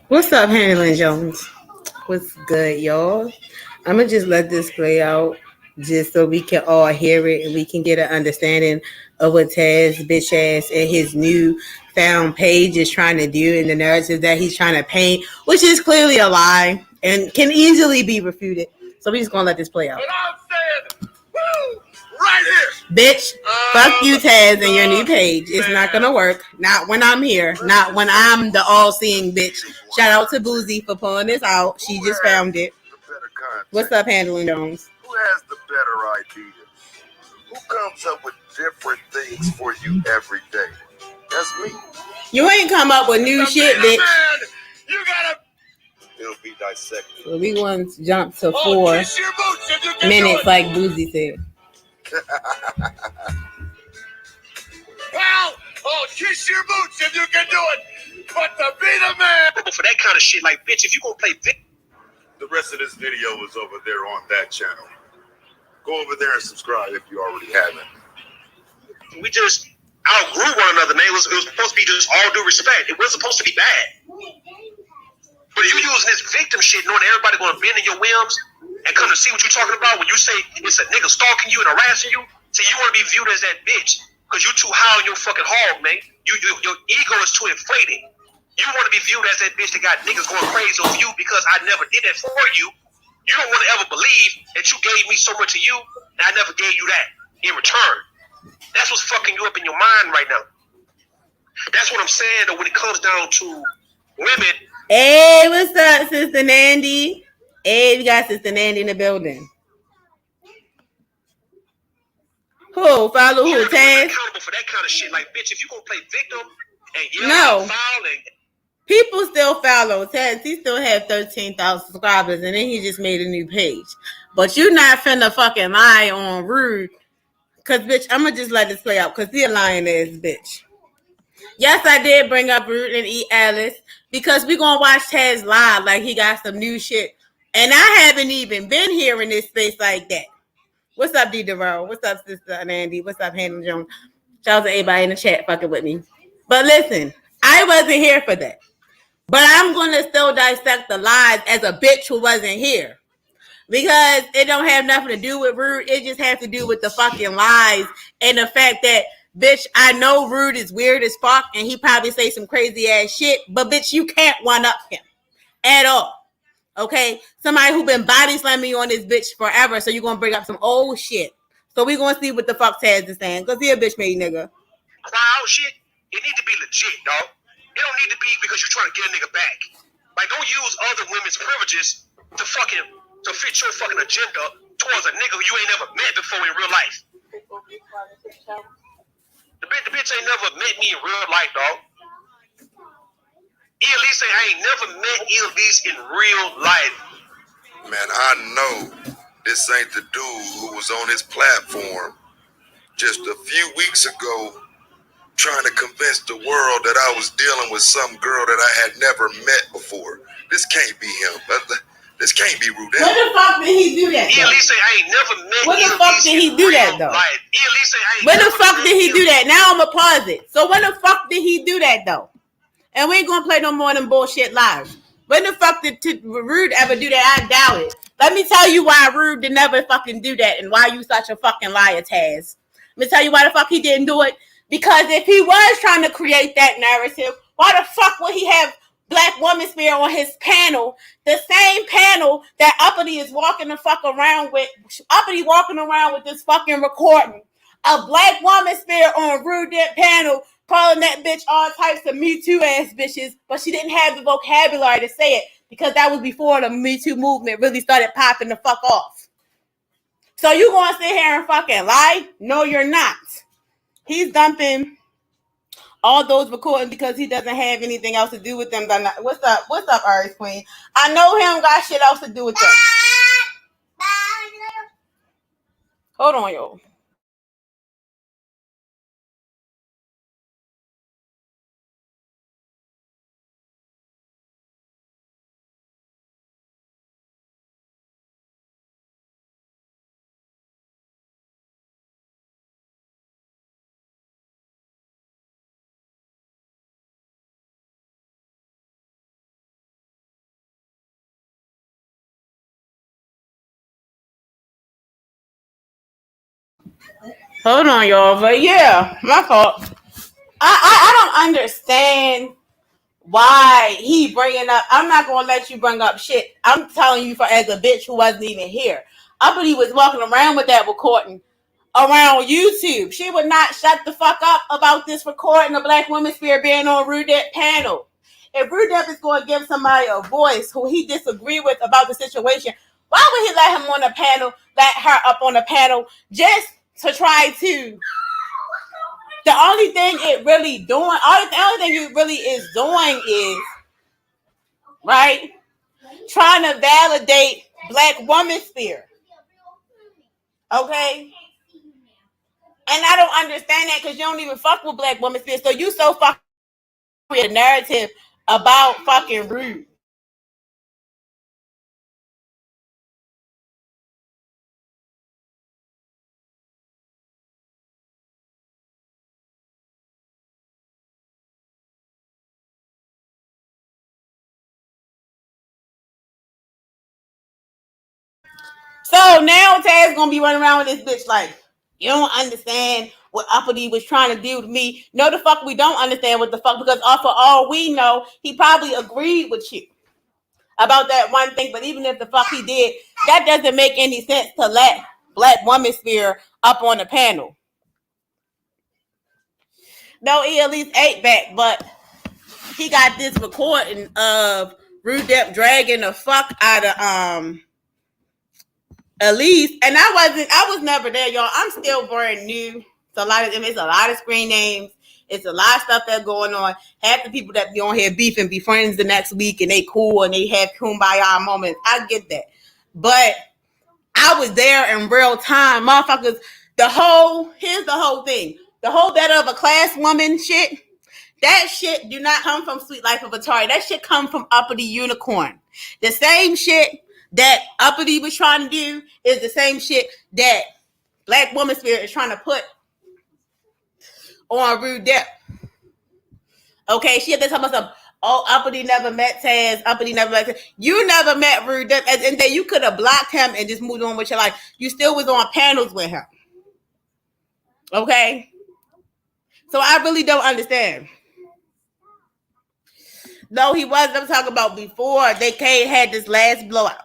What's up, Handling Jones? What's good, y'all? I'm gonna just let this play out just so we can all hear it and we can get an understanding of what Taz bitch ass and his new found page is trying to do and the narrative that he's trying to paint, which is clearly a lie and can easily be refuted. So we just gonna let this play out. But I'm saying, woo, right here, bitch. Fuck you, Taz, and your new page. It's not gonna work. Not when I'm here. Not when I'm the all-seeing bitch. Shout out to Boozy for pulling this out. She just found it. What's up, Handling Jones? Who has the better idea? Who comes up with different things for you every day? That's me. You ain't come up with new shit, bitch. You gotta. It'll be dissected. So we want to jump to 4 minutes, like Boozy said. Pal, oh, kiss your boots if you can do it. But to be the man for that kind of shit, like, bitch, if you gonna play the rest of this video is over there on that channel. Go over there and subscribe if you already haven't. We just outgrew one another, man. It was supposed to be just all due respect. It wasn't supposed to be bad. But you using this victim shit, knowing everybody gonna bend in your whims and come to see what you're talking about when you say it's a nigga stalking you and harassing you. See, you want to be viewed as that bitch because you too high on your fucking hog, man. Your ego is too inflated. You want to be viewed as that bitch that got niggas going crazy over you because I never did that for you. You don't want to ever believe that you gave me so much of you and I never gave you that in return. That's what's fucking you up in your mind right now. That's what I'm saying, though, when it comes down to women. Hey, what's up, Sister Nandy? Hey, we got Sister Nandy in the building. Who? Follow who? Taz? Accountable for that kind of shit. Like, bitch, if you gonna play victim and yell out foul and people still follow Taz. He still have 13,000 subscribers, and then he just made a new page. But you not finna fucking lie on Rude, cause bitch, I'm gonna just let this play out, cause he a lying ass bitch. Yes, I did bring up Rude and ALyce because we gonna watch Taz live like he got some new shit, and I haven't even been here in this space like that. What's up, D. DeVaro? What's up, Sister Andy? What's up, Hannah Jones? Shout out to everybody in the chat fucking with me. But listen, I wasn't here for that. But I'm going to still dissect the lies as a bitch who wasn't here. Because it don't have nothing to do with Rude. It just has to do with the fucking lies and the fact that, bitch, I know Rude is weird as fuck and he probably say some crazy ass shit, but bitch, you can't one up him at all. Okay? Somebody who been body slamming you on this bitch forever, so you're going to bring up some old shit. So we going to see what the fuck Taz is saying. Because he a bitch made nigga. Cloud shit, it need to be legit, dog. It don't need to be because you're trying to get a nigga back. Like, don't use other women's privileges to fit your fucking agenda towards a nigga you ain't never met before in real life. The bitch ain't never met me in real life, dog. ALyce say I ain't never met ALyce in real life. Man, I know this ain't the dude who was on his platform just a few weeks ago trying to convince the world that I was dealing with some girl that I had never met before. This can't be him. This can't be Rudemp. What the fuck did he do that? ALyce say I ain't never met. What the fuck did he do that though? ALyce say I ain't when the fuck did he do that? Now I'm gonna pause it. So when the fuck did he do that though? And we ain't gonna play no more of them bullshit lives. When the fuck did Rude ever do that? I doubt it. Let me tell you why Rude did never fucking do that and why you such a fucking liar, Taz. Let me tell you why the fuck he didn't do it. Because if he was trying to create that narrative, why the fuck would he have Black Woman Spear on his panel? The same panel that Uppity is walking the fuck around with. Uppity walking around with this fucking recording. A Black Woman Spear on Rudemp panel calling that bitch all types of Me Too ass bitches, but she didn't have the vocabulary to say it because that was before the Me Too movement really started popping the fuck off. So you gonna sit here and fucking lie? No, you're not. He's dumping all those recordings because he doesn't have anything else to do with them. What's up? What's up, ALyce Queen? I know him got shit else to do with them. Hold on, yo. Hold on, y'all. But yeah, my fault. I don't understand why he bringing up. I'm not gonna let you bring up shit. I'm telling you, for as a bitch who wasn't even here. I believe he was walking around with that recording around YouTube. She would not shut the fuck up about this recording of Black Women's Spirit being on Rudemp panel. If Rudemp is going to give somebody a voice who he disagree with about the situation, why would he let him on the panel, let her up on the panel, just to try to? The only thing it really doing, the only thing it really is doing is, right, trying to validate Black Women's Spirit. Okay? And I don't understand that because you don't even fuck with Black Women's Spirit. So you so fucking with a narrative about fucking Rude. So now Tad's gonna be running around with this bitch like, you don't understand what Uppity was trying to do to me. No, the fuck we don't understand what the fuck, because off of all we know, he probably agreed with you about that one thing. But even if the fuck he did, that doesn't make any sense to let Black Women's Spirit up on the panel. No, he at least ate back, but he got this recording of Rudemp dragging the fuck out of ALyce, and I was never there, y'all. I'm still brand new. It's a lot of screen names. It's a lot of stuff that's going on. Half the people that be on here beefing be friends the next week, and they cool and they have kumbaya moments. I get that, but I was there in real time, motherfuckers. Here's the whole thing. The whole better of a class woman shit. That shit do not come from Sweet Life of Atari. That shit come from Uppity Unicorn. The same shit that Uppity was trying to do is the same shit that Black Woman Spirit is trying to put on Rudemp. Okay, she had to tell us, oh, Uppity never met Taz. Uppity never met Taz. You never met Rudemp, and then you could have blocked him and just moved on with your life. You still was on panels with him. Okay? So I really don't understand. No, he wasn't. I'm talking about before they had this last blowout.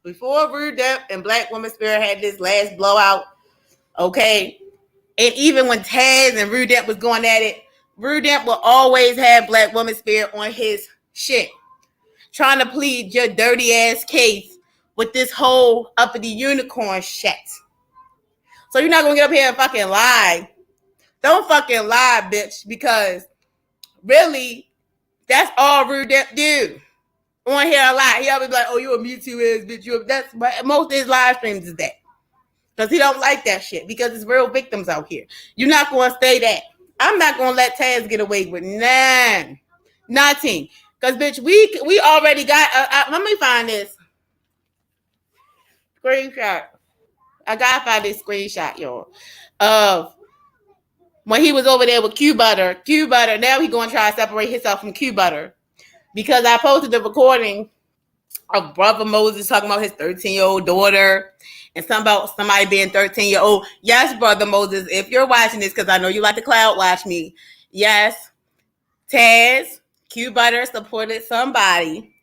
Before Rudemp and Black Woman Spirit had this last blowout, okay? And even when Taz and Rudemp was going at it, Rudemp will always have Black Woman Spirit on his shit, trying to plead your dirty ass case with this whole Uppity Unicorn shit. So you're not gonna get up here and fucking lie. Don't fucking lie, bitch, because really, that's all Rudemp do. On here a lot. He always be like, oh, you a Mewtwo ass bitch. That's most of his live streams is that. Because he don't like that shit. Because it's real victims out here. You're not going to say that. I'm not going to let Taz get away with nothing. Because, bitch, we already got... let me find this screenshot. I got to find this screenshot, y'all. Of when he was over there with Q Butter. Q Butter, now he going to try to separate himself from Q Butter. Because I posted the recording of Brother Moses talking about his 13-year-old daughter and something about somebody being 13-year-old. Yes, Brother Moses, if you're watching this, because I know you like to cloud watch me. Yes, Taz, Q Butter supported somebody,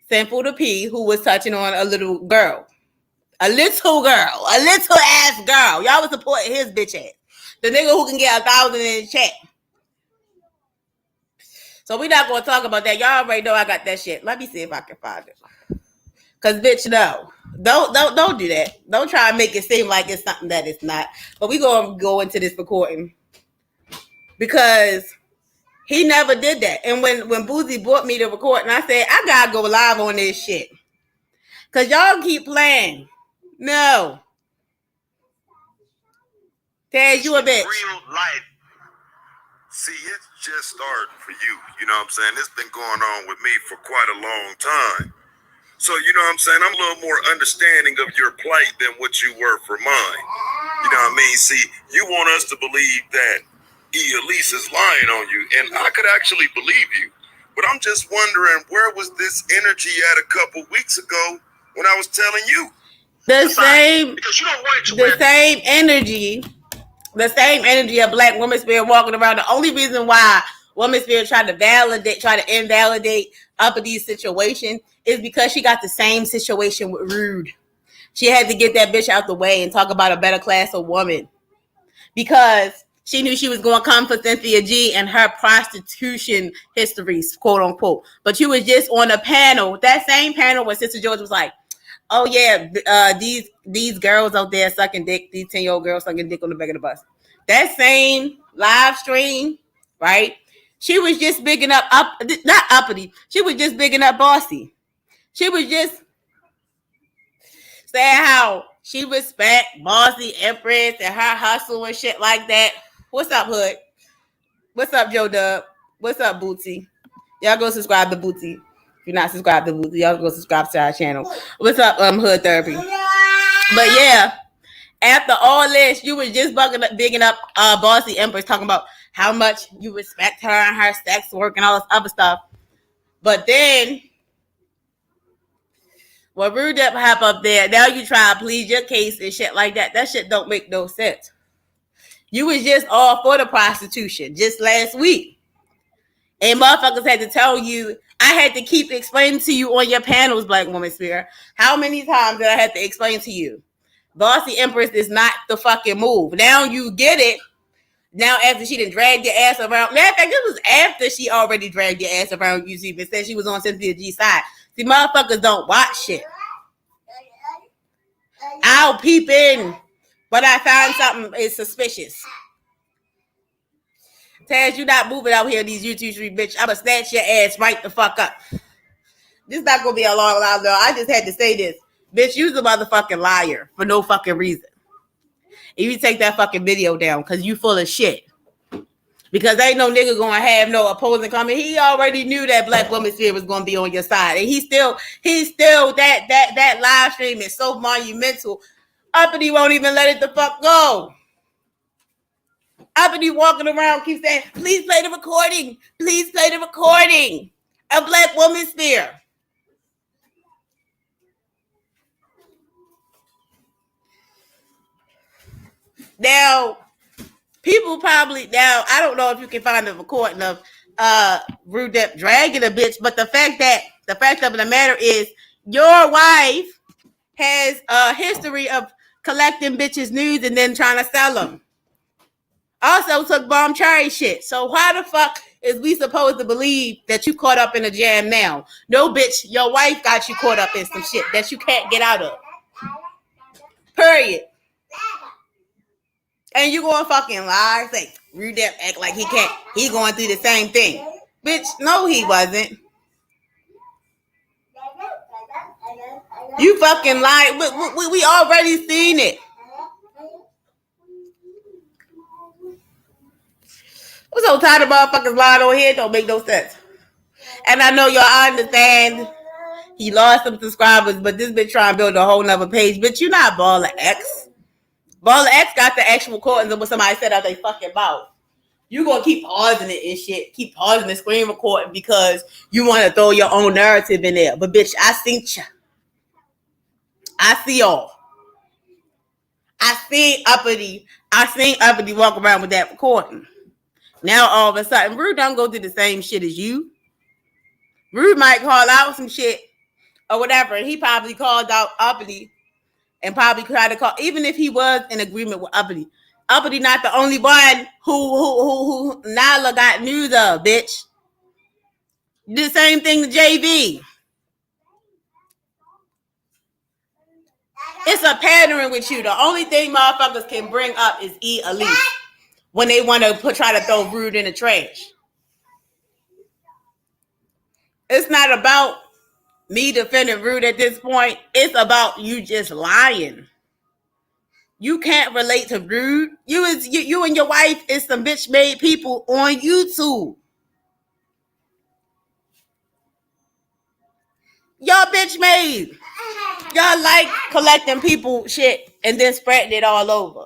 Simple to P, who was touching on a little girl. A little ass girl. Y'all was supporting his bitch ass. The nigga who can get 1,000 in the chat. So we're not going to talk about that. Y'all already know I got that shit. Let me see if I can find it. Because, bitch, no. Don't do that. Don't try to make it seem like it's something that it's not. But we're going to go into this recording. Because he never did that. And when Boozy brought me the recording, I said, I got to go live on this shit. Because y'all keep playing. No. Taz, you a bitch. Real life. See, it's just starting for you. You know what I'm saying? It's been going on with me for quite a long time. So, you know what I'm saying? I'm a little more understanding of your plight than what you were for mine. You know what I mean? See, you want us to believe that ALyce is lying on you, and I could actually believe you. But I'm just wondering, where was this energy at a couple weeks ago when I was telling you? The same energy The same energy of Black Woman Spirit walking around. The only reason why Woman Spirit try to invalidate Uppity situation is because she got the same situation with Rude. She had to get that bitch out the way and talk about a better class of woman because she knew she was going to come for Cynthia G and her prostitution histories, quote unquote. But you was just on a panel, that same panel where Sister George was like, oh yeah, these girls out there sucking dick, these 10-year-old girls sucking dick on the back of the bus. That same live stream, right? She was just bigging up, not Uppity. She was just bigging up Bossy. She was just saying how she respect Bossy Empress and her hustle and shit like that. What's up, Hood? What's up, Joe Dub? What's up, Bootsy? Y'all go subscribe to Bootsy. If you're not subscribed to Bootsy, y'all go subscribe to our channel. What's up, Hood Therapy? But yeah, after all this, you was just bigging up Bossy Empress, talking about how much you respect her and her sex work and all this other stuff. But then when Rudemp hop up there, now you try to plead your case and shit like that. That shit don't make no sense. You was just all for the prostitution just last week. And motherfuckers had to tell you, I had to keep explaining to you on your panels, Black Woman Spirit. How many times did I have to explain to you? Bossy Empress is not the fucking move. Now you get it. Now after she done dragged your ass around. Matter of fact, this was after she already dragged your ass around YouTube and said she was on Cynthia G's side. See, motherfuckers don't watch shit. I'll peep in, but I found something is suspicious. Taz, you not moving out here in these YouTube street, bitch. I'ma snatch your ass right the fuck up. This not gonna be a long line, though. I just had to say this. Bitch, you's a motherfucking liar for no fucking reason. And you take that fucking video down because you full of shit. Because ain't no nigga gonna have no opposing comment. He already knew that Black Woman Spirit was gonna be on your side. And he's still that live stream is so monumental. Uppity won't even let it the fuck go. Uppity walking around keep saying, please play the recording. Please play the recording. A Black Woman Spirit. Now, people probably I don't know if you can find the recording of Rudemp dragging a bitch, but the fact of the matter is your wife has a history of collecting bitches' nudes and then trying to sell them. Also took bomb cherry shit. So why the fuck is we supposed to believe that you caught up in a jam now? No, bitch, your wife got you caught up in some shit that you can't get out of. Period. And you gonna fucking lie, say Rudemp act like he can't. He going through the same thing. Bitch, no he wasn't. You fucking lied. We already seen it. I'm so tired of motherfuckers lying on here. It don't make no sense. And I know y'all understand he lost some subscribers, but this bitch trying to build a whole nother page. Bitch, you not Baller X. Baller X got the actual recordings of what somebody said out they fucking mouth. You gonna keep pausing it and shit. Keep pausing the screen recording because you want to throw your own narrative in there. But bitch, I seen ya. I see y'all. I seen Uppity walk around with that recording. Now all of a sudden, Rude don't go do the same shit as you. Rude might call out some shit or whatever. And he probably called out Uppity and probably tried to call, even if he was in agreement with Uppity. Uppity not the only one who Nyla got news of, bitch. The same thing to JV. It's a pattern with you. The only thing motherfuckers can bring up is ALyce when they want to try to throw Rude in the trash. It's not about me defending Rude at this point. It's about you just lying. You can't relate to Rude. You and your wife is some bitch made people on YouTube. Y'all bitch made. Y'all like collecting people shit and then spreading it all over.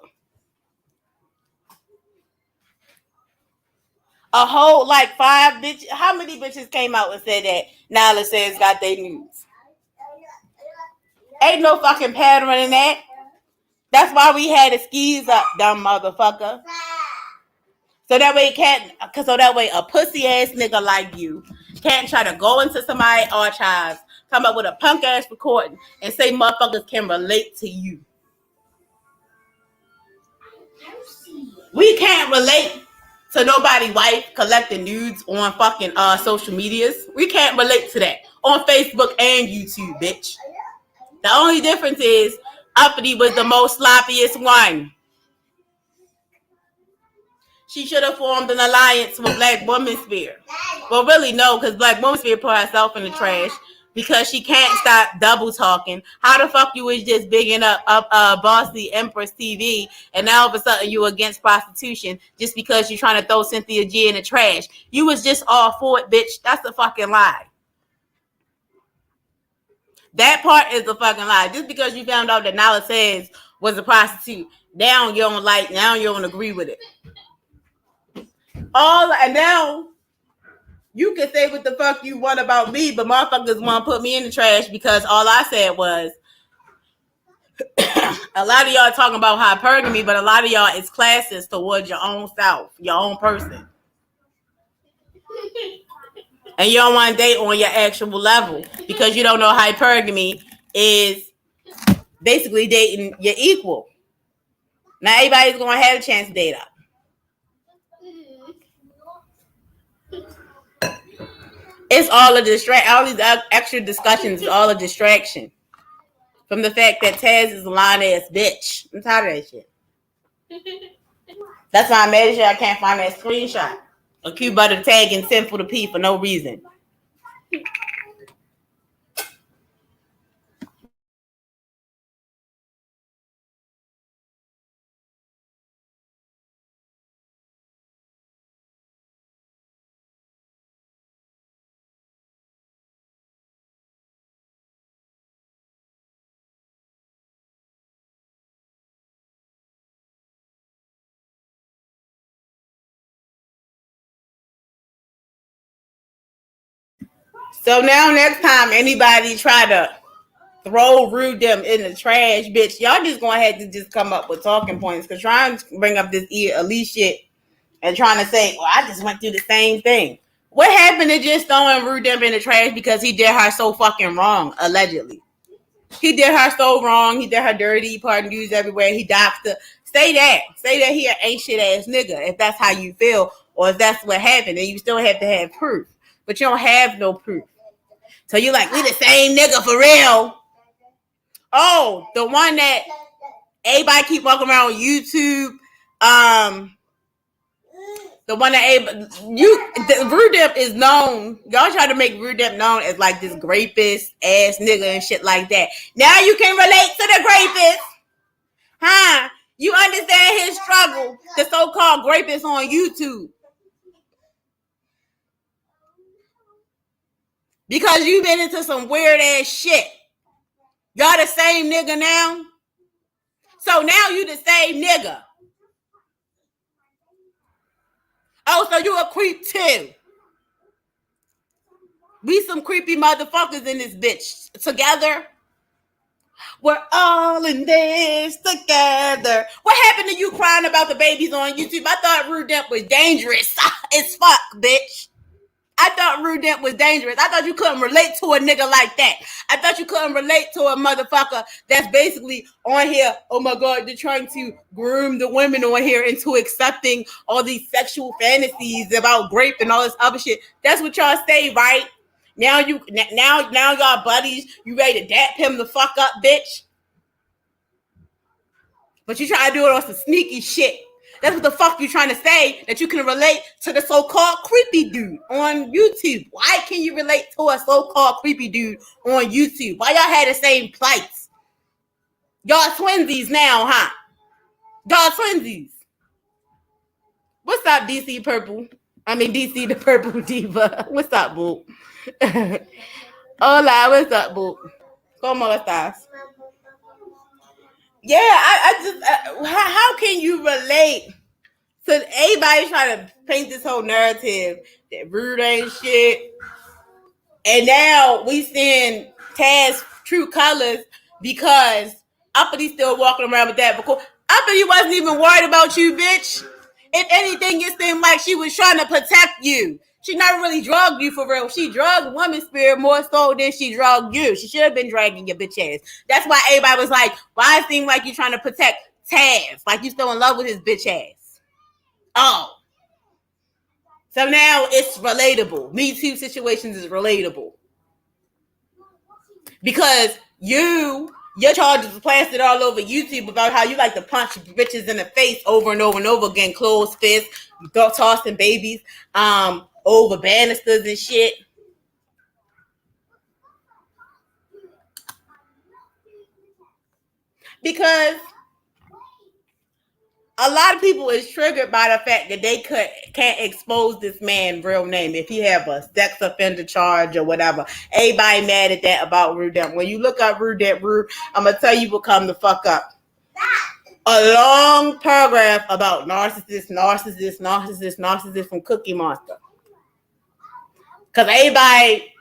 A whole like 5 bitches. How many bitches came out and said that Nyla says got their news? Ain't no fucking pattern in that. That's why we had the skis up, dumb motherfucker. So that way a pussy ass nigga like you can't try to go into somebody's archives, come up with a punk ass recording, and say motherfuckers can relate to you. We can't relate to nobody wife collecting nudes on fucking social medias. We can't relate to that on Facebook and YouTube, bitch. The only difference is Uppity was the most sloppiest one. She should have formed an alliance with Black Women's Sphere. Well, really, no, because Black Women's Sphere put herself in the trash because she can't stop double talking. How the fuck you was just bigging up Bossy Empress TV, and now all of a sudden you against prostitution just because you're trying to throw Cynthia G in the trash? You was just all for it, bitch. That's a fucking lie. That part is a fucking lie. Just because you found out that Nala Says was a prostitute, now you don't agree with it. And now you can say what the fuck you want about me, but motherfuckers want to put me in the trash because all I said was a lot of y'all talking about hypergamy, but a lot of y'all is classist towards your own self, your own person. And you don't want to date on your actual level because you don't know hypergamy is basically dating your equal. Not everybody's going to have a chance to date up. It's all a distraction. All these extra discussions is all a distraction from the fact that Taz is a lying ass bitch. I'm tired of that shit. That's why I'm mad as shit I can't find that screenshot. A cute butter tagging Sinful to P for no reason. So now next time anybody try to throw Rudemp in the trash, bitch, y'all just gonna have to just come up with talking points. Cause trying to bring up this ALyce shit and trying to say, well, I just went through the same thing. What happened to just throwing Rudemp in the trash because he did her so fucking wrong, allegedly? He did her so wrong. He did her dirty, pardon news everywhere. He doxed her. Say that he an ain't shit ass nigga if that's how you feel or if that's what happened. And you still have to have proof. But you don't have no proof. So you like, we the same nigga for real. Oh, the one that everybody keep walking around on YouTube. The one that Rudemp is known. Y'all try to make Rudemp known as like this rapist ass nigga and shit like that. Now you can relate to the rapist. Huh? You understand his struggle, the so-called rapist on YouTube. Because you've been into some weird ass shit. Y'all the same nigga now? So now you the same nigga. Oh, so you a creep too. We some creepy motherfuckers in this bitch. Together. We're all in this together. What happened to you crying about the babies on YouTube? I thought Rudemp was dangerous as fuck, bitch. I thought Rudemp was dangerous. I thought you couldn't relate to a nigga like that. I thought you couldn't relate to a motherfucker that's basically on here. Oh my God, they're trying to groom the women on here into accepting all these sexual fantasies about rape and all this other shit. That's what y'all say, right? Now y'all buddies, you ready to dap him the fuck up, bitch? But you try to do it on some sneaky shit. That's what the fuck you trying to say, that you can relate to the so-called creepy dude on YouTube. Why can you relate to a so-called creepy dude on YouTube? Why y'all had the same plights? Y'all twinsies now, huh? Y'all twinsies. What's up, DC Purple? I mean, DC the Purple Diva. What's up, boo? Hola, what's up, boo? ¿Cómo estás? Yeah, I just, how can you relate to everybody trying to paint this whole narrative that Rude ain't shit? And now we seeing Taz true colors because Uppity still walking around with that because Uppity wasn't even worried about you, bitch. If anything, it seemed like she was trying to protect you. She never really drugged you for real. She drugged woman spirit more so than she drugged you. She should have been dragging your bitch ass. That's why everybody was like, why it seemed like you trying to protect Taz? Like you still in love with his bitch ass. Oh. So now it's relatable. Me Too situations is relatable. Because your charges are plastered all over YouTube about how you like to punch bitches in the face over and over and over again, closed fists, tossing babies, over banisters and shit. Because a lot of people is triggered by the fact that they can't expose this man's real name if he have a sex offender charge or whatever. Everybody mad at that about Rudemp. When you look up Rudemp, I'm gonna tell you what come the fuck up. A long paragraph about narcissist from Cookie Monster. Cause everybody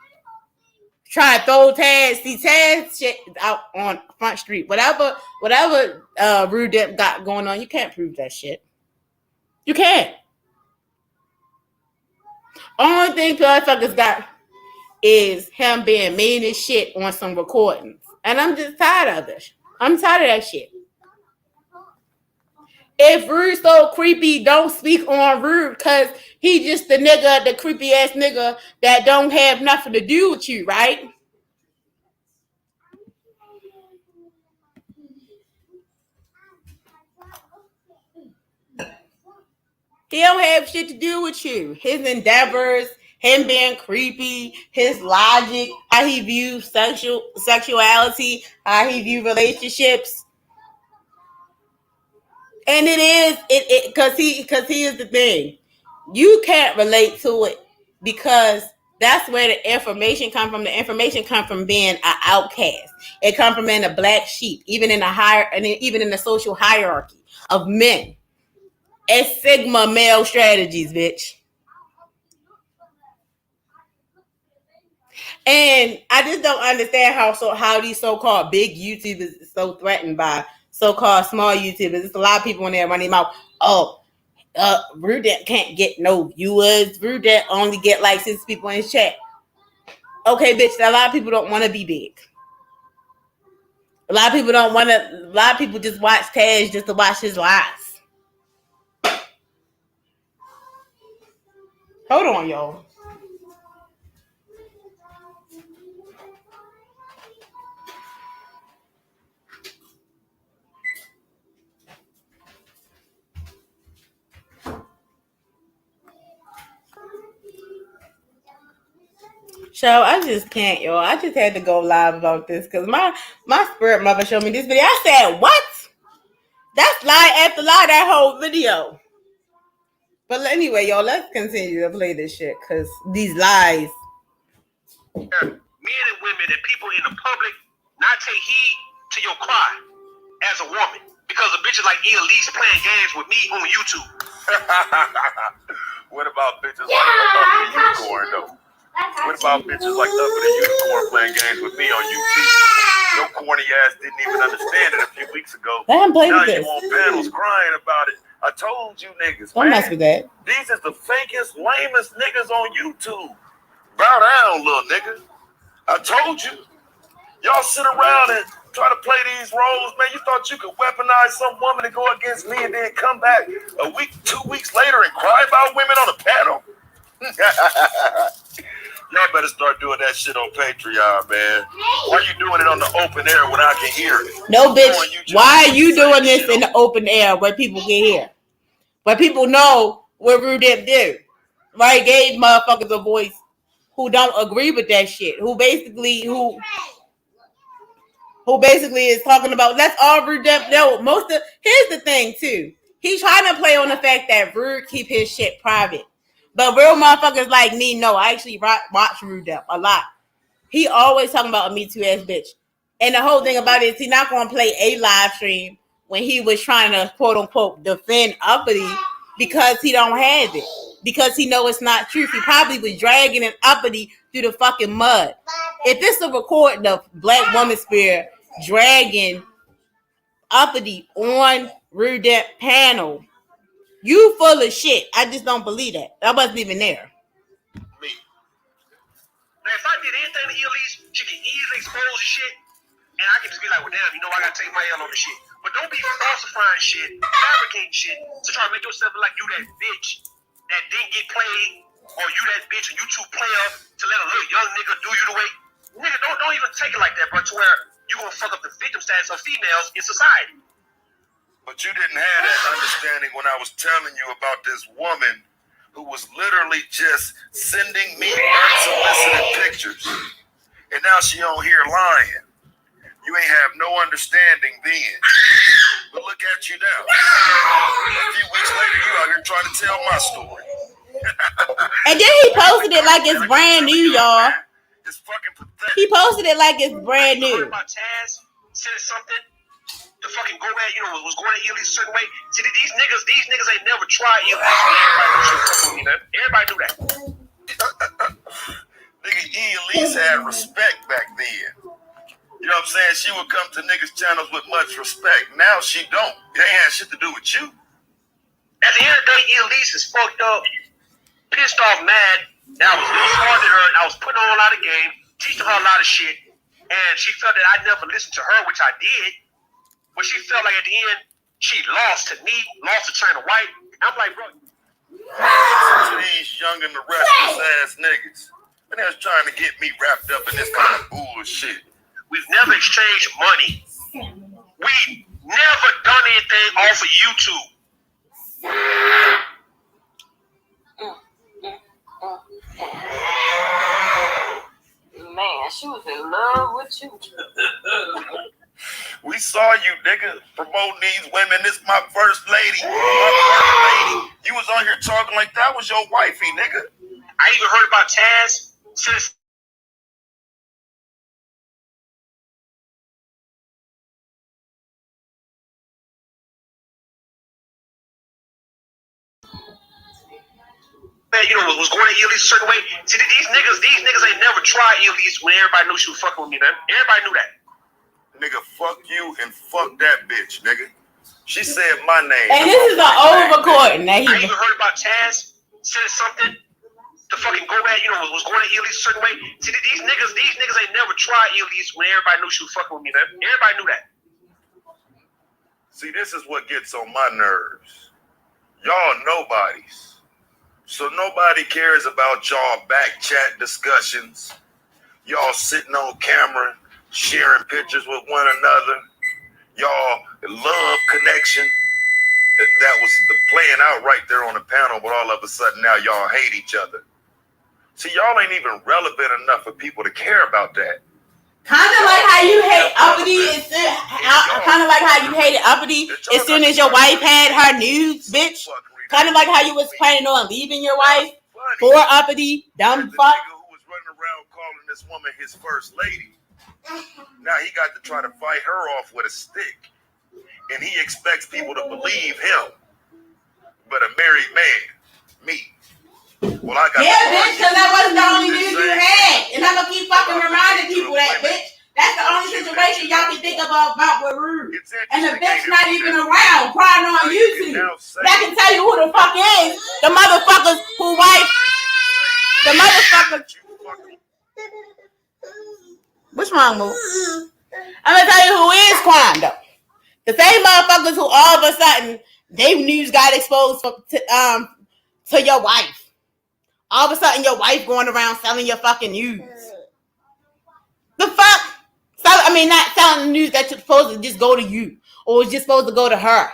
try to throw Taz shit out on Front Street. Whatever Rudemp got going on, you can't prove that shit. You can't. Only thing motherfuckers got is him being mean as shit on some recordings. And I'm just tired of it. I'm tired of that shit. If Rude so creepy, don't speak on Rude because he just the nigga, the creepy ass nigga that don't have nothing to do with you, right? He don't have shit to do with you. His endeavors, him being creepy, his logic, how he views sexuality, how he views relationships. And it is because he is the thing. You can't relate to it because that's where the information come from. The information come from being an outcast. It come from being a black sheep, even in the social hierarchy of men. It's Sigma male strategies, bitch. And I just don't understand how these so-called big YouTubers are so threatened by so-called small YouTubers. There's a lot of people in there running mouth. Oh, Rudemp can't get no viewers. Rudemp only get like 6 people in his chat. Okay, bitch, a lot of people don't want to be big. A lot of people don't want to. A lot of people just watch Taz just to watch his lives. Hold on, y'all. So I just can't, y'all. I just had to go live about this because my spirit mother showed me this video. I said, what? That's lie after lie, that whole video. But anyway, y'all, let's continue to play this shit because these lies. Men and women and people in the public not take heed to your cry as a woman because of bitches like ALyce playing games with me on YouTube. What about bitches like Uppity Unicorn though? What about bitches like Uppity Unicorn playing games with me on YouTube? Your corny ass didn't even understand it a few weeks ago. Let him play now with you this. on panels crying about it. I told you niggas, Don't mess with that. These is the fakest, lamest niggas on YouTube. Bow down, little nigga. I told you. Y'all sit around and try to play these roles, man. You thought you could weaponize some woman to go against me and then come back a week, 2 weeks later and cry about women on a panel? Y'all better start doing that shit on Patreon, man. Why are you doing it on the open air when I can hear it? No, bitch. Why are you doing this in the open air where people can hear? Where people know what Rudemp do? Right? Gave motherfuckers a voice who don't agree with that shit. Who basically is talking about that's all Rudemp know. Here's the thing too. He's trying to play on the fact that Rude keep his shit private. But real motherfuckers like me know I actually watch Rudemp a lot. He always talking about a Me Too ass bitch. And the whole thing about it is he not going to play a live stream when he was trying to quote unquote defend Uppity because he don't have it. Because he know it's not true. He probably was dragging an Uppity through the fucking mud. If this is a recording of Black Woman Spirit dragging uppity on Rudemp panel. You full of shit. I just don't believe that. I wasn't even there. Me. Now, if I did anything to ALyce, she can easily expose the shit, and I can just be like, well, damn, you know, I gotta take my L on the shit. But don't be falsifying shit, fabricating shit to try to make yourself look like you that bitch that didn't get played, or you that bitch, a YouTube player to let a little young nigga do you the way. Nigga, don't even take it like that, bro, to where you gonna fuck up the victim status of females in society. But you didn't have that understanding when I was telling you about this woman who was literally just sending me unsolicited pictures. And now she on here lying. You ain't have no understanding then. But look at you now. A few weeks later, you out here trying to tell my story. And then he posted it like it's brand new, y'all. It's fucking pathetic. He posted it like it's brand new. My Taz said something to fucking go at, you know, was going at ALyce a certain way. See, these niggas ain't never tried ALyce. Everybody knew that. Nigga, ALyce had respect back then. You know what I'm saying? She would come to niggas' channels with much respect. Now she don't. It ain't had shit to do with you. At the end of the day, ALyce is fucked up, pissed off, mad. And I was retarded her, and I was putting on a lot of game, teaching her a lot of shit. And she felt that I never listened to her, which I did. But she felt like at the end, she lost to me, lost to China White. I'm like, bro. To these young and the restless ass niggas. And they're trying to get me wrapped up in this kind of bullshit. We've never exchanged money. We've never done anything off of YouTube. Man, she was in love with you. We saw you, nigga, promoting these women. This my first lady. You was on here talking like that was your wifey, nigga. I even heard about Taz since. You know, was going to ALyce a certain way. See, these niggas ain't never tried ALyce when everybody knew she was fucking with me, man. Everybody knew that. Nigga, fuck you and fuck that bitch, nigga. She said my name. And this is an old recording. I even heard about Taz said something to fucking go at, you know, was going to ALyce a certain way. See, these niggas ain't never tried ALyce when everybody knew she was fucking with me, man. Everybody knew that. See, this is what gets on my nerves. Y'all nobodies. So nobody cares about y'all back chat discussions. Y'all sitting on camera, sharing pictures with one another. Y'all love connection. That was playing out right there on the panel, but all of a sudden now y'all hate each other. See, y'all ain't even relevant enough for people to care about that. Kind of like how you hate uppity. Kind of like how you hated uppity as soon as your wife had her nudes, bitch. Kind of like how you was planning on leaving your wife for uppity, dumb fuck. Who was running around calling this woman his first lady. Now he got to try to fight her off with a stick. And he expects people to believe him. But a married man, me. Well, I got bitch, because that wasn't the only news you had. And I'm going to keep fucking reminding people that, bitch. That's the only situation y'all can think about with Rude. And the bitch not even around, crying on YouTube. But I can tell you who the fuck is. The motherfuckers who wife. The motherfuckers. What's wrong, Moo? I'm going to tell you who is crying, though. The same motherfuckers who all of a sudden, their news got exposed to your wife. All of a sudden, your wife going around selling your fucking news. The fuck? Not selling the news that you're supposed to just go to you. Or it's just supposed to go to her.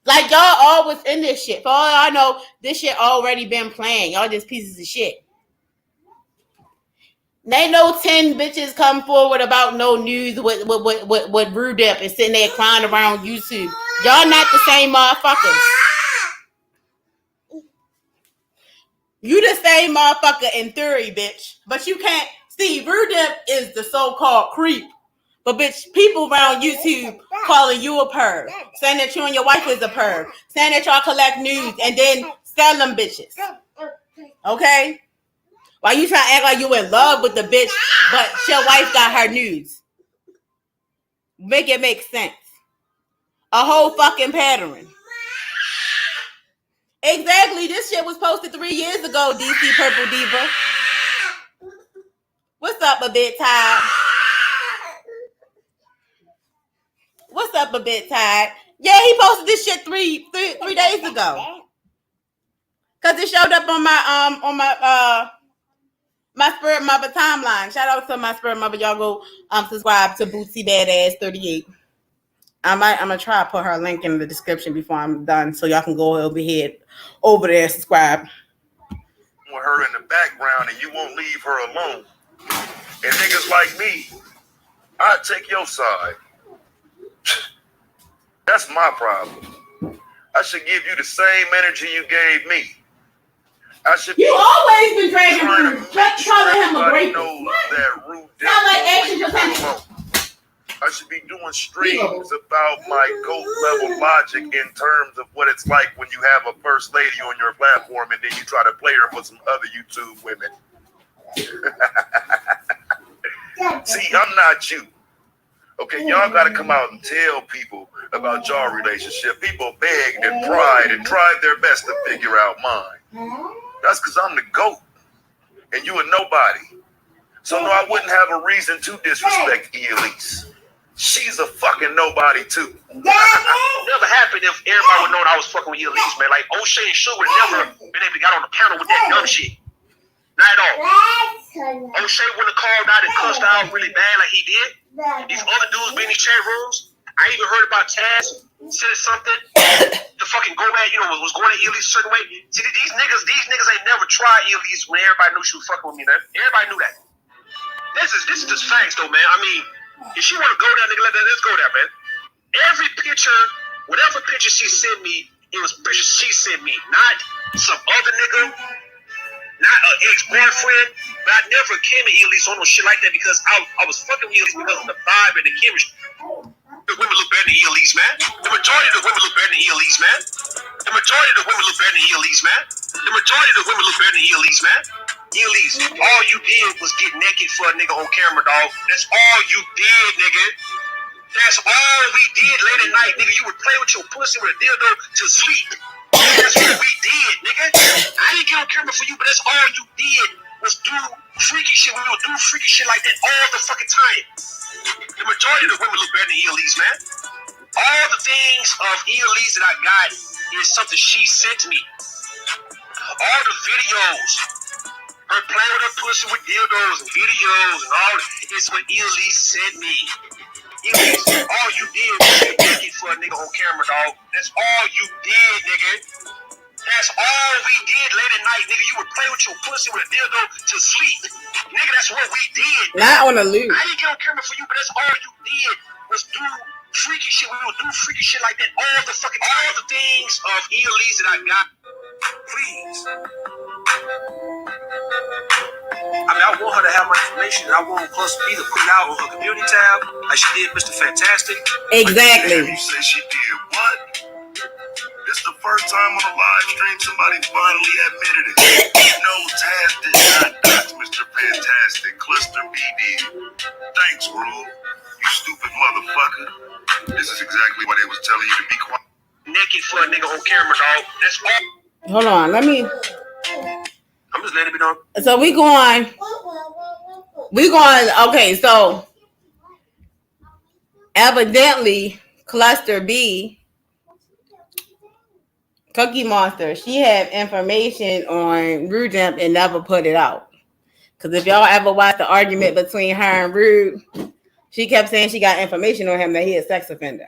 Like, y'all always in this shit. For all I know, this shit already been playing. Y'all just pieces of shit. They know 10 bitches come forward about no news with Rudemp and sitting there crying around YouTube. Y'all not the same motherfuckers. You the same motherfucker in theory, bitch. But you can't see Rudemp is the so-called creep. But bitch, people around YouTube calling you a perv, saying that you and your wife is a perv, saying that y'all collect news and then sell them bitches. Okay? Why you trying to act like you in love with the bitch, but your wife got her nudes? Make it make sense. A whole fucking pattern. Exactly. This shit was posted 3 years ago, DC Purple Diva. What's up, a bit tired? What's up, a bit tired? Yeah, he posted this shit three days ago. Cause it showed up on my Spirit Mother timeline. Shout out to my Spirit Mother. Y'all go subscribe to Bootsy Badass 38. I'm gonna try to put her link in the description before I'm done, so y'all can go over there, subscribe. With her in the background, and you won't leave her alone. And niggas like me, I take your side. That's my problem. I should give you the same energy you gave me. You always been dragging him, telling him a great Sound like action potential. I should be doing streams about my GOAT level logic in terms of what it's like when you have a first lady on your platform and then you try to play her for some other YouTube women. See, I'm not you. Okay, y'all gotta come out and tell people about y'all relationship. People begged and pried and tried their best to figure out mine. That's because I'm the GOAT and you a nobody. So no, I wouldn't have a reason to disrespect ALyce. She's a fucking nobody too. Never happened if everybody would know I was fucking with ALyce, man. Like O'Shea and Suge would never been able to get on the panel with that dumb shit. Not at all. O'Shea wouldn't have called out and cussed out really bad like he did. These other dudes be in these chat rooms. I even heard about Taz said something to fucking go at, was going at ALyce a certain way. See, these niggas ain't never tried ALyce when everybody knew she was fucking with me, man. Everybody knew that. This is just facts, though, man. I mean, if she want to go there, nigga, let's go there, man. Every picture, whatever picture she sent me, it was pictures she sent me, not some other nigga, not an ex-boyfriend. But I never came at ALyce on no shit like that because I was fucking with ALyce because of the vibe and the chemistry. The women look better than ALyce, man. The majority of the women look better than ALyce, man. The majority of the women look better than ALyce, man. The majority of the women look better than ALyce, man. ALyce, all you did was get naked for a nigga on camera, dog. That's all you did, nigga. That's all we did late at night, nigga. You would play with your pussy with a dildo to sleep. That's what we did, nigga. I didn't get on camera for you, but that's all you did was do freaky shit. We would do freaky shit like that all the fucking time. The majority of the women look better than ALyce, man. All the things of ALyce that I got is something she sent me. All the videos, her playing with her pussy with dildos and videos and all that is what ALyce sent me. ALyce, all you did was get naked for a nigga on camera, dog. That's all you did, nigga. That's all we did late at night, nigga. You would play with your pussy with a dildo to sleep. Nigga, that's what we did. Not on a loop. I didn't get on camera for you, but that's all you did was do freaky shit. We would do freaky shit like that all the things of ALyce that I got. Please. I mean, I want her to have my information, and I want Plus B to put it out on her community tab, like she did Mr. Fantastic. Exactly. You say she did what? This the first time on a live stream somebody finally admitted it. No, Taz did not dox Mr. Fantastic. Cluster B did. Thanks, Rule. You stupid motherfucker. This is exactly why they was telling you to be quiet. Naked for a nigga on camera, dog. That's all. Hold on, I'm just letting it be known. So we going. Okay, so evidently, Cluster B, Cookie Monster, she had information on Rudemp and never put it out. Because if y'all ever watched the argument between her and Rude, she kept saying she got information on him that he is a sex offender.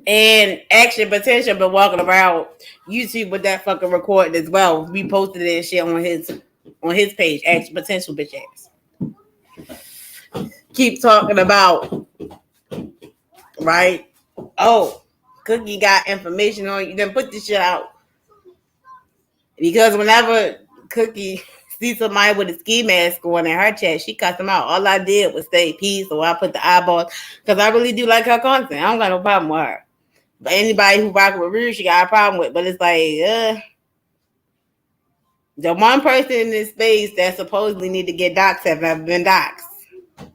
And Action Potential been walking around YouTube with that fucking recording as well. We posted that shit on his page, Action Potential bitch ass. Keep talking about, right? Oh, Cookie got information on you, then put this shit out. Because whenever Cookie sees somebody with a ski mask on in her chat, she cuts them out. All I did was say peace, or I put the eyeballs, because I really do like her content. I don't got no problem with her. But anybody who rock with Rude, she got a problem with. But it's like, the one person in this space that supposedly need to get doxxed have never been doxxed.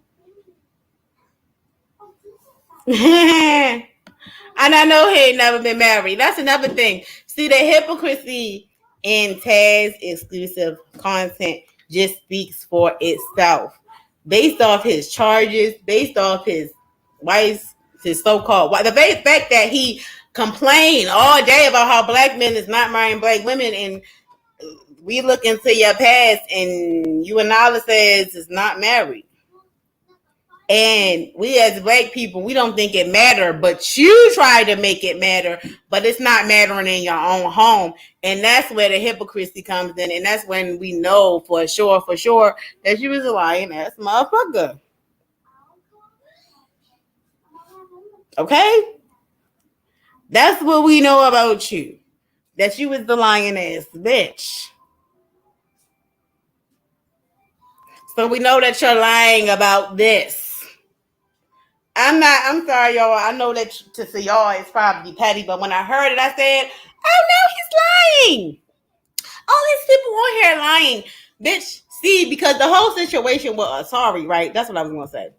And I know he ain't never been married. That's another thing. See, the hypocrisy in Taz exclusive content just speaks for itself. Based off his charges, based off his wife's, his so-called wife, the very fact that he complained all day about how black men is not marrying black women, and we look into your past and you and ALyce says is not married. And we as black people, we don't think it matter, but you try to make it matter, but it's not mattering in your own home. And that's where the hypocrisy comes in. And that's when we know for sure, that you was a lying ass motherfucker. Okay? That's what we know about you. That you was the lying ass bitch. So we know that you're lying about this. I'm sorry, y'all. I know that to y'all it's probably petty, but when I heard it, I said, oh no, he's lying. All these people on here lying. Bitch, see, because the whole situation was sorry, right? That's what I was gonna say.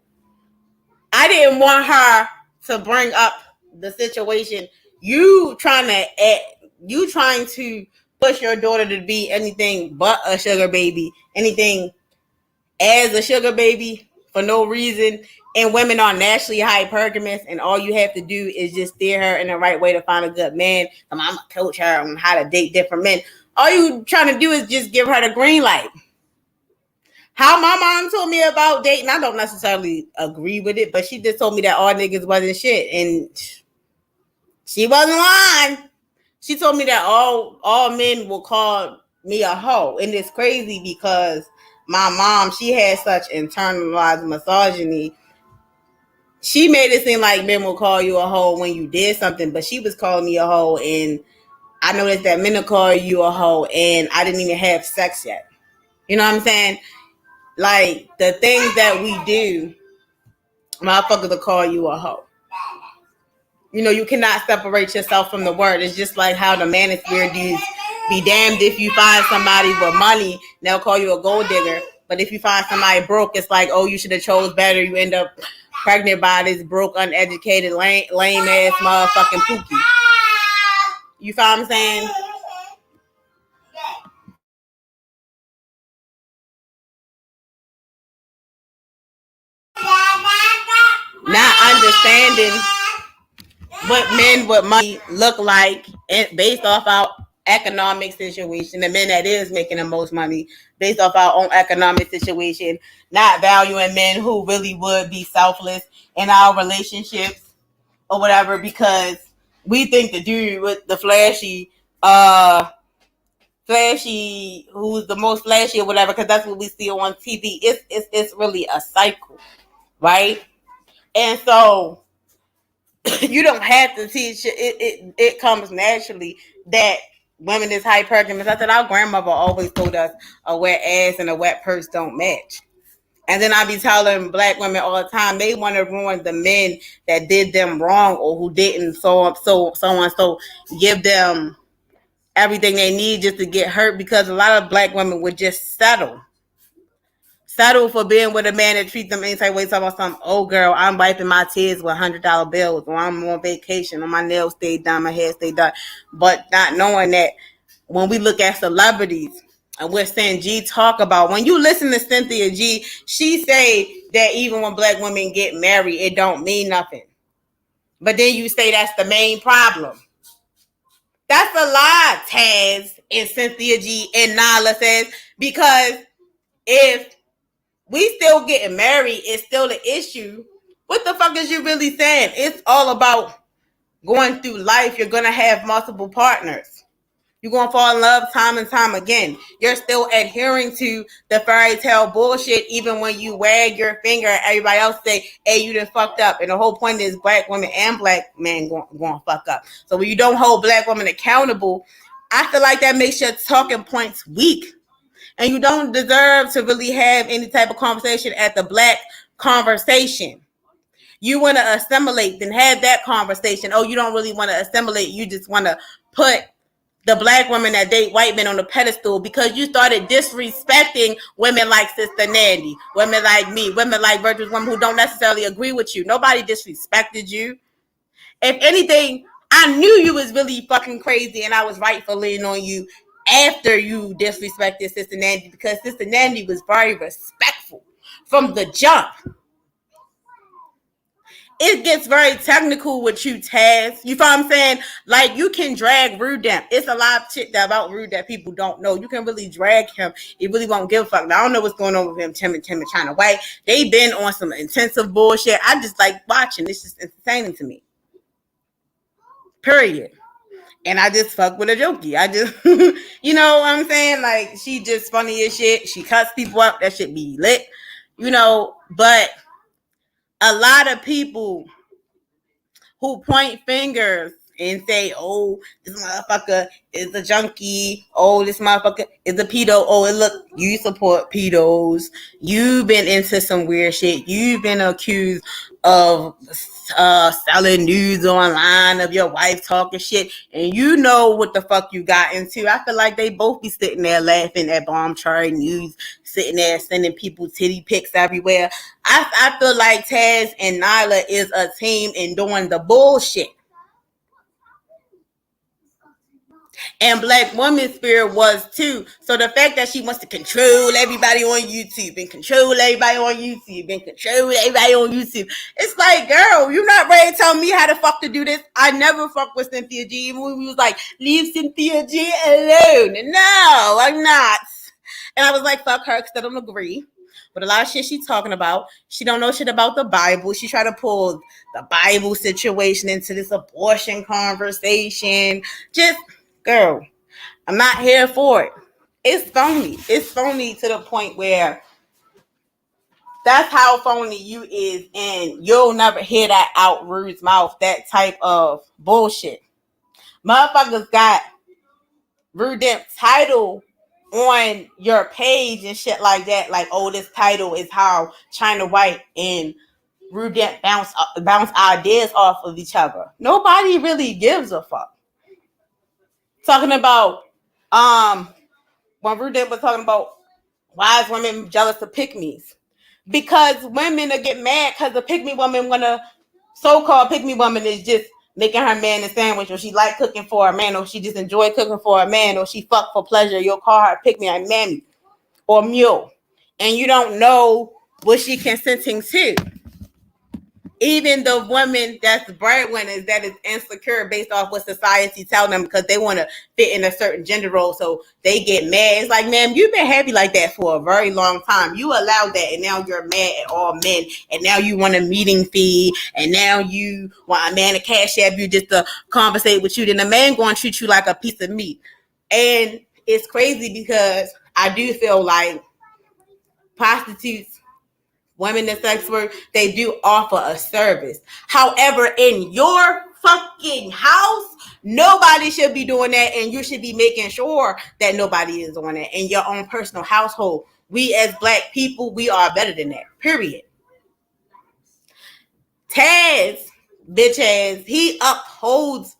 I didn't want her to bring up the situation. You trying to push your daughter to be anything but a sugar baby, anything as a sugar baby for no reason. And women are naturally hypergamous, and all you have to do is just steer her in the right way to find a good man. I'm gonna coach her on how to date different men. All you trying to do is just give her the green light. How my mom told me about dating, I don't necessarily agree with it, but she just told me that all niggas wasn't shit, and she wasn't lying. She told me that all men will call me a hoe, and it's crazy because my mom, she had such internalized misogyny. She made it seem like men will call you a hoe when you did something, but she was calling me a hoe, and I noticed that men will call you a hoe, and I didn't even have sex yet. You know what I'm saying? Like, the things that we do, motherfuckers will call you a hoe. You know, you cannot separate yourself from the word. It's just like how the manosphere dudes be damned if you find somebody with money, they'll call you a gold digger. But if you find somebody broke, it's like, oh, you should have chose better. You end up pregnant by this broke, uneducated, lame ass motherfucking pookie. You feel what I'm saying? Not understanding what men with money look like, and based off our economic situation, the men that is making the most money based off our own economic situation, not valuing men who really would be selfless in our relationships or whatever, because we think the dude with the flashy, who's the most flashy or whatever, because that's what we see on TV. It's really a cycle, right? And so you don't have to teach it comes naturally that women is hypergamous. I said our grandmother always told us a wet ass and a wet purse don't match. And then I be telling black women all the time they want to ruin the men that did them wrong or who didn't, so give them everything they need just to get hurt, because a lot of black women would just settle for being with a man that treats them any type of way. Talking about some, oh girl, I'm wiping my tears with $100 bills, or I'm on vacation, or my nails stay done, my hair stay done. But not knowing that when we look at celebrities, and we're saying G talk about, when you listen to Cynthia G, she say that even when black women get married, it don't mean nothing. But then you say that's the main problem. That's a lie, Taz and Cynthia G and Nala says, because if we still getting married, it's still the issue. What the fuck is you really saying? It's all about going through life. You're going to have multiple partners. You're going to fall in love time and time again. You're still adhering to the fairy tale bullshit, even when you wag your finger at everybody else say, hey, you done fucked up. And the whole point is black women and black men going to fuck up. So when you don't hold black women accountable, I feel like that makes your talking points weak. And you don't deserve to really have any type of conversation at the black conversation. You want to assimilate, then have that conversation. Oh, you don't really want to assimilate. You just want to put the black women that date white men on the pedestal because you started disrespecting women like Sister Nandy, women like me, women like virtuous women who don't necessarily agree with you. Nobody disrespected you. If anything, I knew you was really fucking crazy and I was right for leaning on you after you disrespected Sister Nandy because Sister Nandy was very respectful from the jump. It gets very technical with you, Taz. You feel what I'm saying? Like, you can drag Rudemp. It's a lot of shit about Rude that people don't know. You can really drag him. He really won't give a fuck. Now, I don't know what's going on with him, Tim and China White. They been on some intensive bullshit. I just like watching. It's just entertaining to me. Period. And I just fuck with a jokey. I just, you know what I'm saying? Like, she just funny as shit. She cuts people up. That shit be lit. You know, but a lot of people who point fingers and say, oh, this motherfucker is a junkie. Oh, this motherfucker is a pedo. Oh, look, you support pedos. You've been into some weird shit. You've been accused of selling news online of your wife talking shit. And you know what the fuck you got into. I feel like they both be sitting there laughing at Bomb Cherry News, sitting there sending people titty pics everywhere. I feel like Taz and Nyla is a team in doing the bullshit. And Black Woman Spirit was too. So the fact that she wants to control everybody on YouTube and control everybody on YouTube and control everybody on YouTube, it's like, girl, you're not ready to tell me how the fuck to do this. I never fuck with Cynthia G. Even when we was like, leave Cynthia G alone. No, I'm not. And I was like, fuck her, because I don't agree. But a lot of shit she's talking about, she don't know shit about the Bible. She try to pull the Bible situation into this abortion conversation. Just, girl, I'm not here for it. It's phony. It's phony to the point where that's how phony you is, and you'll never hear that out Rude's mouth, that type of bullshit. Motherfuckers got Rudemp title on your page and shit like that. Like, oh, this title is how China White and Rudemp bounce ideas off of each other. Nobody really gives a fuck. Talking about when Rudemp was talking about why is women jealous of pick-me's? Because women are get mad because the pick-me woman wanna so-called pick-me woman is just making her man a sandwich, or she like cooking for a man, or she just enjoy cooking for a man, or she fuck for pleasure. You'll call her pick-me a mammy or mule, and you don't know what she consenting to. Even the women that's breadwinners that is insecure based off what society tells them because they want to fit in a certain gender role, so they get mad. It's like, ma'am, you've been happy like that for a very long time. You allowed that, and now you're mad at all men, and now you want a meeting fee, and now you want a man to cash app you just to conversate with you. Then the man going to treat you like a piece of meat. And it's crazy because I do feel like prostitutes, women in sex work, they do offer a service. However, in your fucking house, nobody should be doing that, and you should be making sure that nobody is doing that in your own personal household. We as Black people, we are better than that, period. Taz, bitch ass, he upholds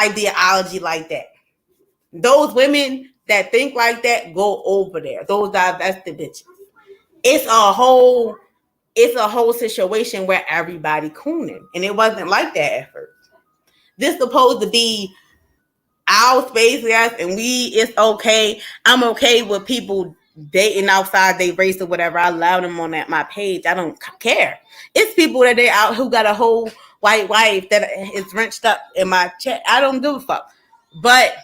ideology like that. Those women that think like that go over there. Those divested bitches. It's a whole situation where everybody cooning, and it wasn't like that at first. This supposed to be our space, guys, and it's okay. I'm okay with people dating outside they race or whatever. I allow them on my page. I don't care. It's people that they out who got a whole white wife that is wrenched up in my chat. I don't give a fuck. But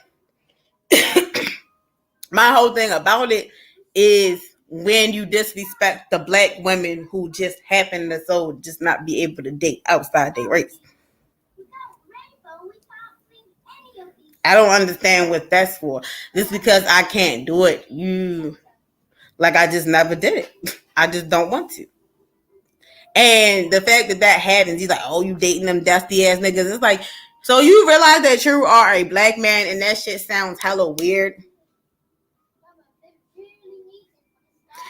my whole thing about it is when you disrespect the Black women who just happen to just not be able to date outside their race. I don't understand what that's for. Just because I can't do it, I just never did it. I just don't want to. And the fact that happens, he's like, oh, you dating them dusty ass niggas. It's like, so you realize that you are a Black man and that shit sounds hella weird.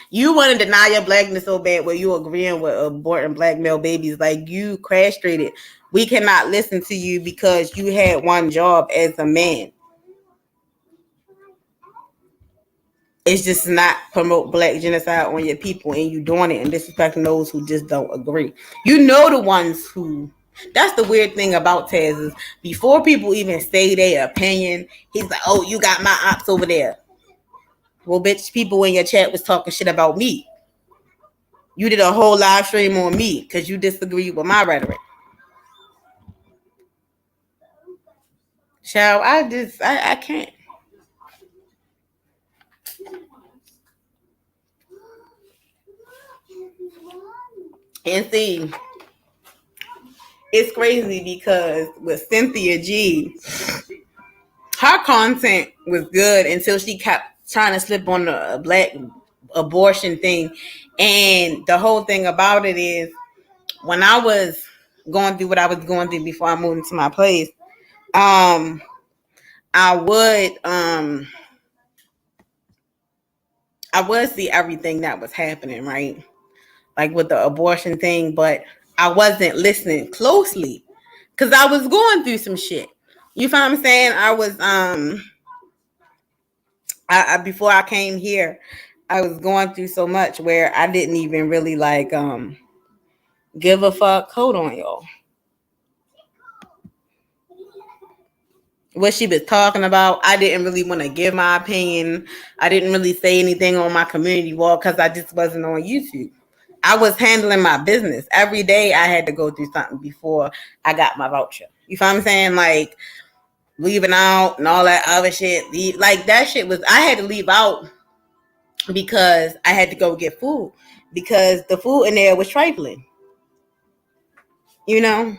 You want to deny your Blackness so bad where you agreeing with aborting Black male babies. Like, you castrated. We cannot listen to you because you had one job as a man. It's just not promote black genocide on your people, and you doing it and disrespecting those who just don't agree. You know the ones who. That's the weird thing about Taz is before people even say their opinion, he's like, "Oh, you got my ops over there." Well, bitch, people in your chat was talking shit about me. You did a whole live stream on me because you disagree with my rhetoric. Child, I can't. And see, it's crazy because with Cynthia G, her content was good until she kept trying to slip on the black abortion thing. And the whole thing about it is when I was going through what I was going through before I moved into my place, I would see everything that was happening, right? Like with the abortion thing, but I wasn't listening closely because I was going through some shit. You feel what I'm saying? I was before I came here, I was going through so much where I didn't even really like give a fuck. Hold on, y'all. What she was talking about, I didn't really want to give my opinion. I didn't really say anything on my community wall because I just wasn't on YouTube. I was handling my business. Every day I had to go through something before I got my voucher. You feel what I'm saying? Like leaving out and all that other shit. Like that shit was, I had to leave out because I had to go get food because the food in there was trifling. You know?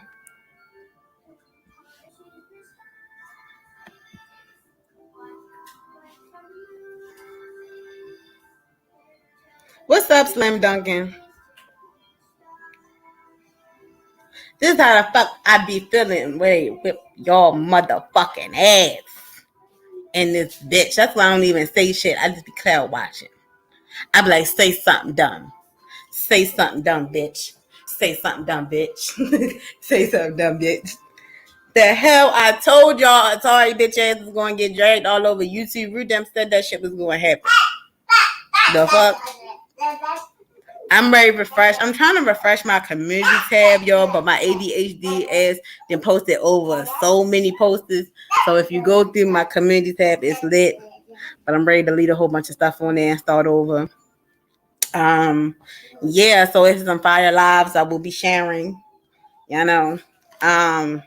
What's up, Slim Duncan? This is how the fuck I be feeling when they whip y'all motherfucking ass in this bitch. That's why I don't even say shit. I just be cloud watching. I be like, say something dumb. Say something dumb, bitch. Say something dumb, bitch. Say something dumb, bitch. The hell I told y'all Atari bitch ass was going to get dragged all over YouTube. Rudemp said that shit was going to happen. The fuck? I'm ready to refresh. I'm trying to refresh my community tab, y'all, but my ADHD ass then posted over so many posters. So if you go through my community tab, it's lit. But I'm ready to delete a whole bunch of stuff on there and start over. Yeah, so it's some fire lives I will be sharing. You know. I'm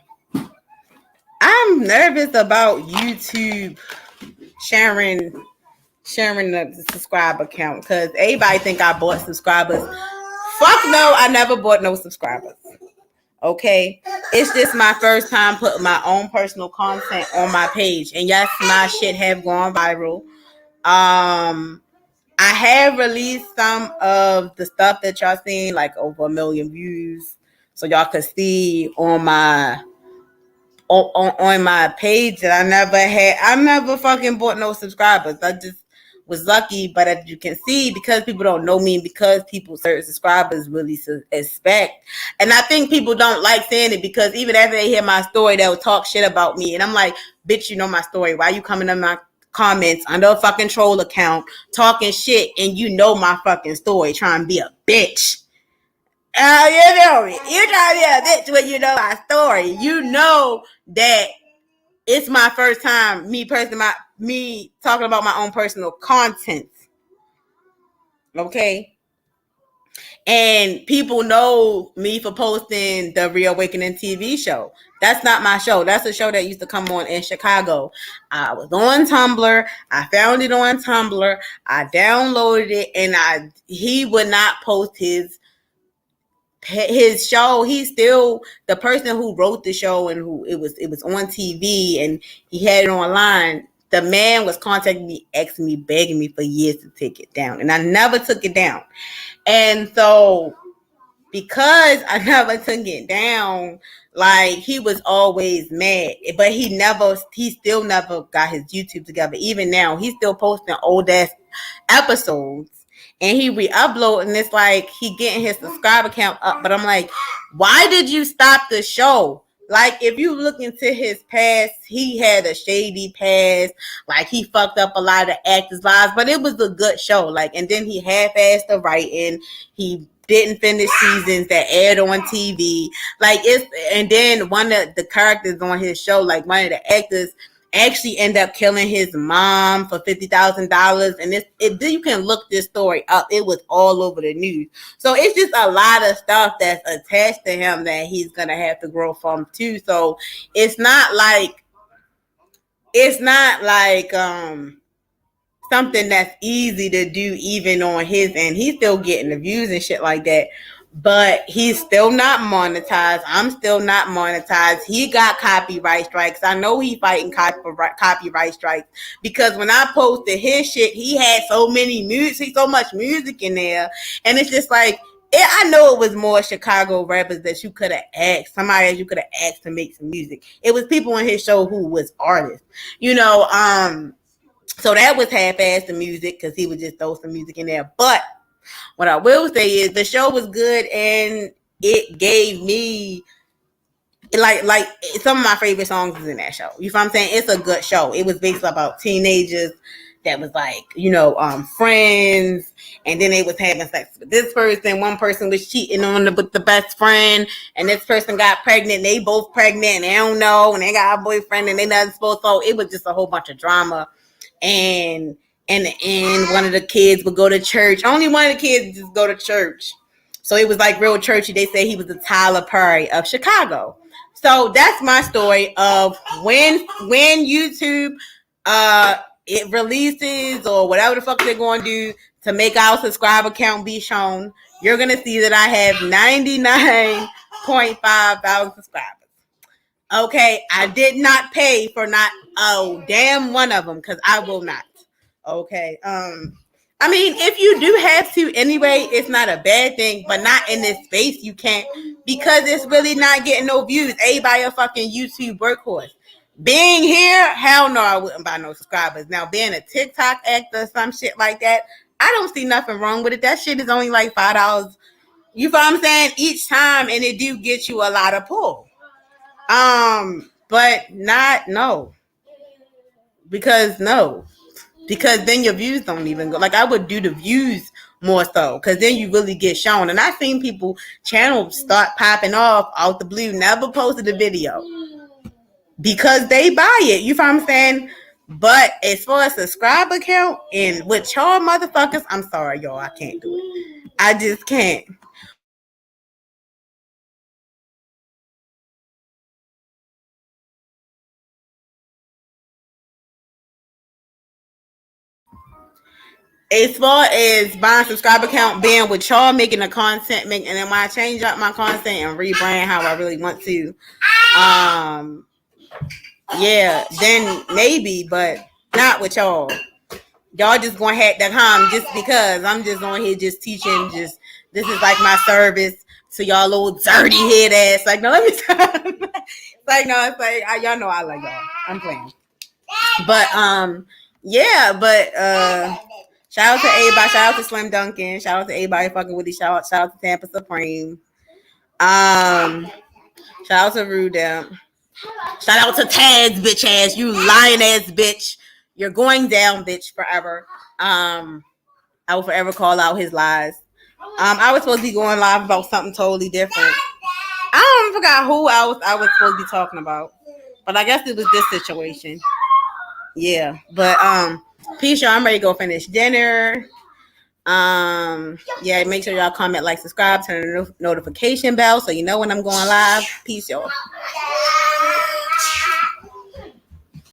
nervous about YouTube sharing the subscriber count because everybody think I bought subscribers. Fuck no, I never bought no subscribers. Okay, it's just my first time putting my own personal content on my page, and yes, my shit have gone viral. I have released some of the stuff that y'all seen, like over 1 million views, so y'all could see on my page that I never fucking bought no subscribers. I just was lucky, but as you can see, because people don't know me and because people certain subscribers really expect, and I think people don't like saying it because even after they hear my story, they'll talk shit about me, and I'm like, bitch, you know my story. Why you coming in my comments under a fucking troll account talking shit and you know my fucking story, trying to be a bitch? You know me. You try to be a bitch when you know my story. You know that it's my first time, me talking about my own personal content. Okay. And people know me for posting the Reawakening TV show. That's not my show. That's a show that used to come on in Chicago. I was on Tumblr. I found it on Tumblr. I downloaded it, and he would not post his show. He's still the person who wrote the show and who it was on TV and he had it online. The man was contacting me, asking me, begging me for years to take it down, and I never took it down. And so because I never took it down, like he was always mad, but he still never got his YouTube together. Even now, he's still posting old ass episodes and he re-upload, and it's like he getting his subscriber count up. But I'm like, why did you stop the show? Like, if you look into his past, he had a shady past. Like, he fucked up a lot of actors' lives, but it was a good show. Like, and then he half-assed the writing. He didn't finish seasons that aired on TV. Like, and then one of the characters on his show, like one of the actors, actually end up killing his mom for $50,000. And you can look this story up. It was all over the news. So it's just a lot of stuff that's attached to him that he's gonna have to grow from too. So it's not like something that's easy to do even on his end. He's still getting the views and shit like that. But he's still not monetized. I'm still not monetized. He got copyright strikes. I know he's fighting copyright strikes because when I posted his shit, he had so much music in there, and it's just like I know it was more Chicago rappers that you could have asked, somebody that you could have asked to make some music. It was people on his show who was artists, So that was half-assed the music because he would just throw some music in there, but what I will say is the show was good and it gave me like some of my favorite songs is in that show. You know what I'm saying? It's a good show. It was basically about teenagers that was like, friends, and then they was having sex with this person. One person was cheating with the best friend, and this person got pregnant. They both pregnant, and they don't know, and they got a boyfriend, and they not supposed to. So it was just a whole bunch of drama. And in the end, one of the kids would go to church. Only one of the kids just go to church. So it was like real churchy. They say he was the Tyler Perry of Chicago. So that's my story of when YouTube it releases or whatever the fuck they're going to do to make our subscriber count be shown. You're going to see that I have 99.5 thousand subscribers. Okay, I did not pay for not damn one of them because I will not. Okay, I mean, if you do have to anyway, it's not a bad thing, but not in this space. You can't because it's really not getting no views. Everybody a fucking YouTube workhorse. Being here, hell no, I wouldn't buy no subscribers. Now, being a TikTok actor or some shit like that, I don't see nothing wrong with it. That shit is only like $5. You know what I'm saying? Each time, and it do get you a lot of pull. But because then your views don't even go. Like I would do the views more so, because then you really get shown. And I've seen people channels start popping off out the blue, never posted a video because they buy it. You know what I'm saying? But as far as subscriber count and with y'all motherfuckers, I'm sorry, y'all, I can't do it. I just can't. As far as buying subscriber count, being with y'all making the content, and then when I change up my content and rebrand how I really want to, yeah, then maybe, but not with y'all. Y'all just gonna have that just because I'm just on here just teaching. Just this is like my service to y'all little dirty head ass. Like no, let me stop. It's like no, it's like y'all know I like y'all. I'm playing, but yeah, but shout out to everybody. Shout out to Slim Duncan. Shout out to everybody fucking with these. Shout out to Tampa Supreme. Shout out to Rudemp. Shout out to Tad's bitch ass. You lying ass bitch. You're going down, bitch, forever. I will forever call out his lies. I was supposed to be going live about something totally different. I don't forgot who I was supposed to be talking about, but I guess it was this situation. Yeah, but peace, y'all. I'm ready to go finish dinner. Yeah, make sure y'all comment, like, subscribe, turn the notification bell so you know when I'm going live. Peace, y'all.